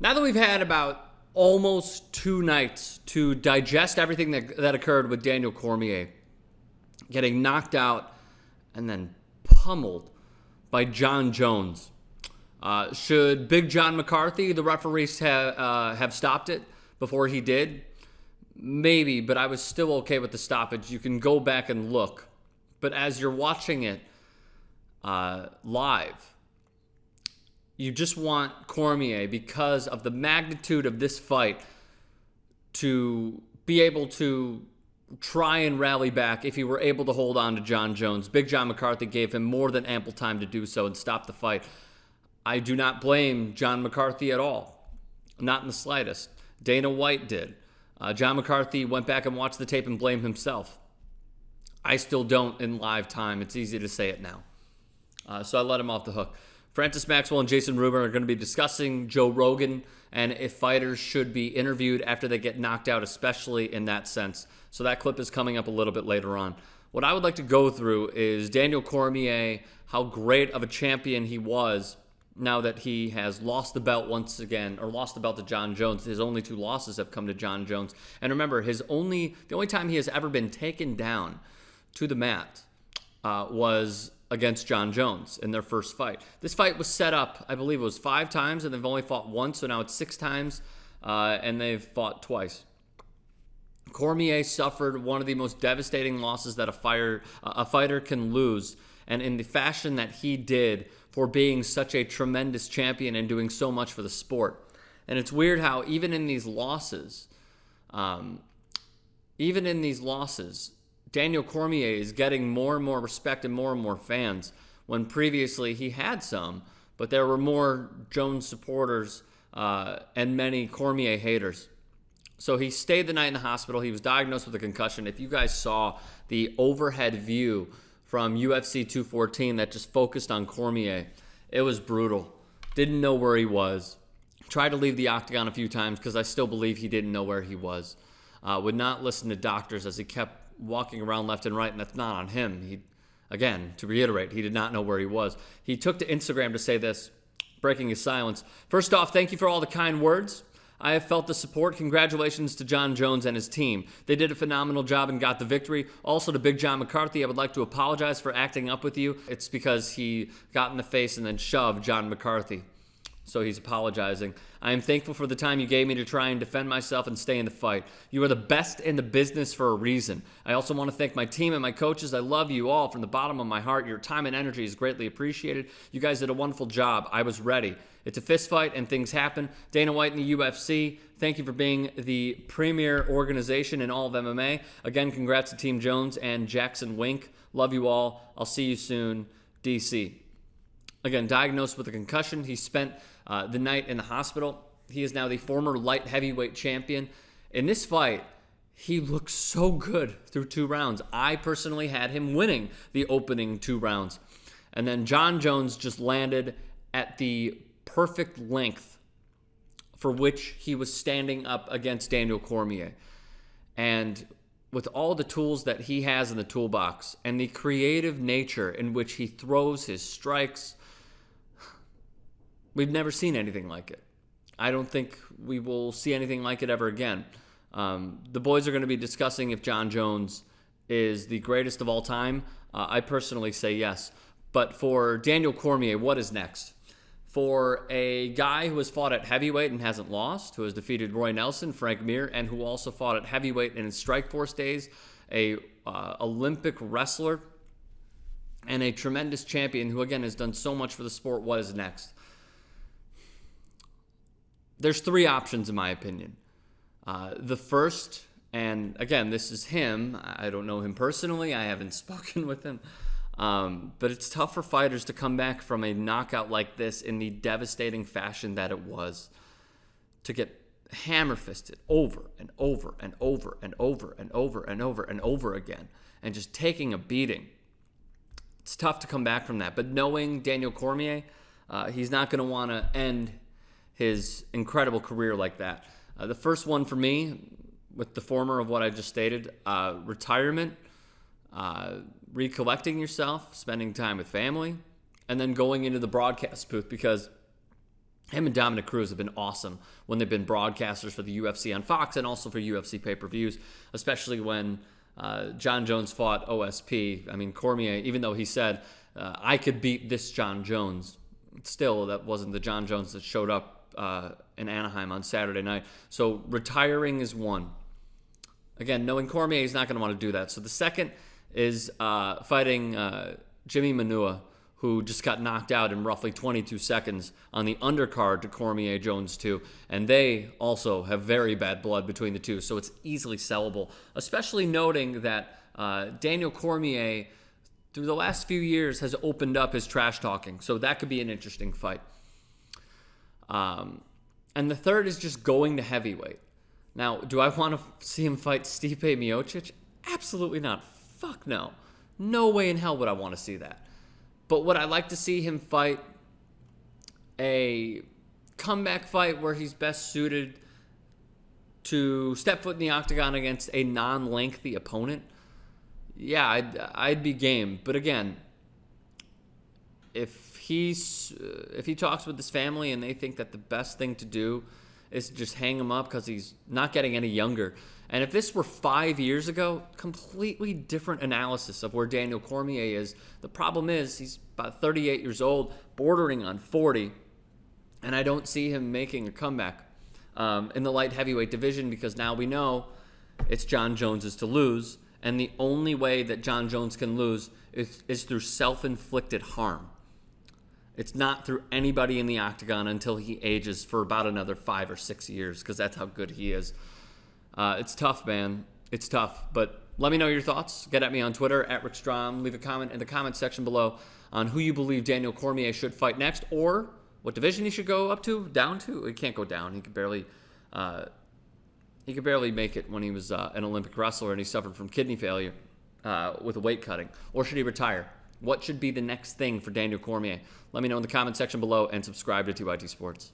Now that we've had about almost 2 nights to digest everything that occurred with Daniel Cormier getting knocked out and then pummeled by Jon Jones, should Big John McCarthy, the referees, have stopped it before he did? Maybe, but I was still okay with the stoppage. You can go back and look. But as you're watching it live, you just want Cormier, because of the magnitude of this fight, to be able to try and rally back if he were able to hold on to Jon Jones. Big John McCarthy gave him more than ample time to do so and stop the fight. I do not blame John McCarthy at all. Not in the slightest. Dana White did. John McCarthy went back and watched the tape and blamed himself. I still don't in live time. It's easy to say it now. So I let him off the hook. Francis Maxwell and Jason Rubin are going to be discussing Joe Rogan and if fighters should be interviewed after they get knocked out, especially in that sense. So that clip is coming up a little bit later on. What I would like to go through is Daniel Cormier, how great of a champion he was now that he has lost the belt once again, or lost the belt to Jon Jones. His only 2 losses have come to Jon Jones. And remember, the only time he has ever been taken down to the mat was against Jon Jones in their first fight. This fight was set up, I believe it was 5 times, and they've only fought once, so now it's 6 times, and they've fought twice. Cormier suffered one of the most devastating losses that a fighter can lose, and in the fashion that he did for being such a tremendous champion and doing so much for the sport. And it's weird how even in these losses, Daniel Cormier is getting more and more respect and more fans, when previously he had some, but there were more Jones supporters and many Cormier haters. So he stayed the night in the hospital. He was diagnosed with a concussion. If you guys saw the overhead view from UFC 214 that just focused on Cormier, it was brutal. Didn't know where he was. Tried to leave the octagon a few times because I still believe he didn't know where he was. Would not listen to doctors as he kept walking around left and right, and that's not on him. To reiterate, he did not know where he was. He took to Instagram to say this, breaking his silence. First off, thank you for all the kind words. I have felt the support. Congratulations to Jon Jones and his team. They did a phenomenal job and got the victory. Also to Big John McCarthy, I would like to apologize for acting up with you. It's because he got in the face and then shoved John McCarthy. So he's apologizing. I am thankful for the time you gave me to try and defend myself and stay in the fight. You are the best in the business for a reason. I also want to thank my team and my coaches. I love you all from the bottom of my heart. Your time and energy is greatly appreciated. You guys did a wonderful job. I was ready. It's a fist fight and things happen. Dana White and the UFC, thank you for being the premier organization in all of MMA. Again, congrats to Team Jones and Jackson Wink. Love you all. I'll see you soon. DC. Again, diagnosed with a concussion. He spent the night in the hospital. He is now the former light heavyweight champion. In this fight, he looked so good through 2 rounds. I personally had him winning the opening 2 rounds. And then Jon Jones just landed at the perfect length for which he was standing up against Daniel Cormier. And with all the tools that he has in the toolbox and the creative nature in which he throws his strikes, we've never seen anything like it. I don't think we will see anything like it ever again. The boys are going to be discussing if Jon Jones is the greatest of all time. I personally say yes. But for Daniel Cormier, what is next? For a guy who has fought at heavyweight and hasn't lost, who has defeated Roy Nelson, Frank Mir, and who also fought at heavyweight in his Strikeforce days, a Olympic wrestler, and a tremendous champion who, again, has done so much for the sport, what is next? There's 3 options, in my opinion. The first, and again, this is him. I don't know him personally. I haven't spoken with him. But it's tough for fighters to come back from a knockout like this in the devastating fashion that it was. To get hammer-fisted over and over and over and over and over and over and over again and just taking a beating. It's tough to come back from that. But knowing Daniel Cormier, he's not going to want to end his incredible career like that. The first one for me, with the former of what I just stated, retirement, recollecting yourself, spending time with family, and then going into the broadcast booth, because Him and Dominic Cruz have been awesome when they've been broadcasters for the UFC on Fox and also for UFC pay-per-views, especially when Jon Jones fought OSP. I mean, Cormier, even though he said, I could beat this Jon Jones, still, that wasn't the Jon Jones that showed up in Anaheim on Saturday night. So retiring is one. Again, knowing Cormier, he's not going to want to do that. So the second is fighting Jimmy Manua, who just got knocked out in roughly 22 seconds on the undercard to Cormier Jones 2. And they also have very bad blood between the two, so it's easily sellable, especially noting that Daniel Cormier, through the last few years, has opened up his trash talking. So that could be an interesting fight. And the third is just going to heavyweight. Now, do I want to see him fight Stipe Miocic? Absolutely not. Fuck no. No way in hell would I want to see that. But would I like to see him fight a comeback fight where he's best suited to step foot in the octagon against a non-lengthy opponent? Yeah, I'd be game. But again, if he talks with his family and they think that the best thing to do is to just hang him up because he's not getting any younger. And if this were 5 years ago, completely different analysis of where Daniel Cormier is. The problem is he's about 38 years old, bordering on 40, and I don't see him making a comeback in the light heavyweight division because now we know it's Jon Jones's to lose, and the only way that Jon Jones can lose is through self-inflicted harm. It's not through anybody in the octagon until he ages for about another 5 or 6 years because that's how good he is. It's tough, man. It's tough. But let me know your thoughts. Get at me on Twitter, @RickStrom. Leave a comment in the comment section below on who you believe Daniel Cormier should fight next or what division he should go up to, down to. He can't go down. He could barely make it when he was an Olympic wrestler and he suffered from kidney failure with weight cutting. Or should he retire? What should be the next thing for Daniel Cormier? Let me know in the comment section below and subscribe to TYT Sports.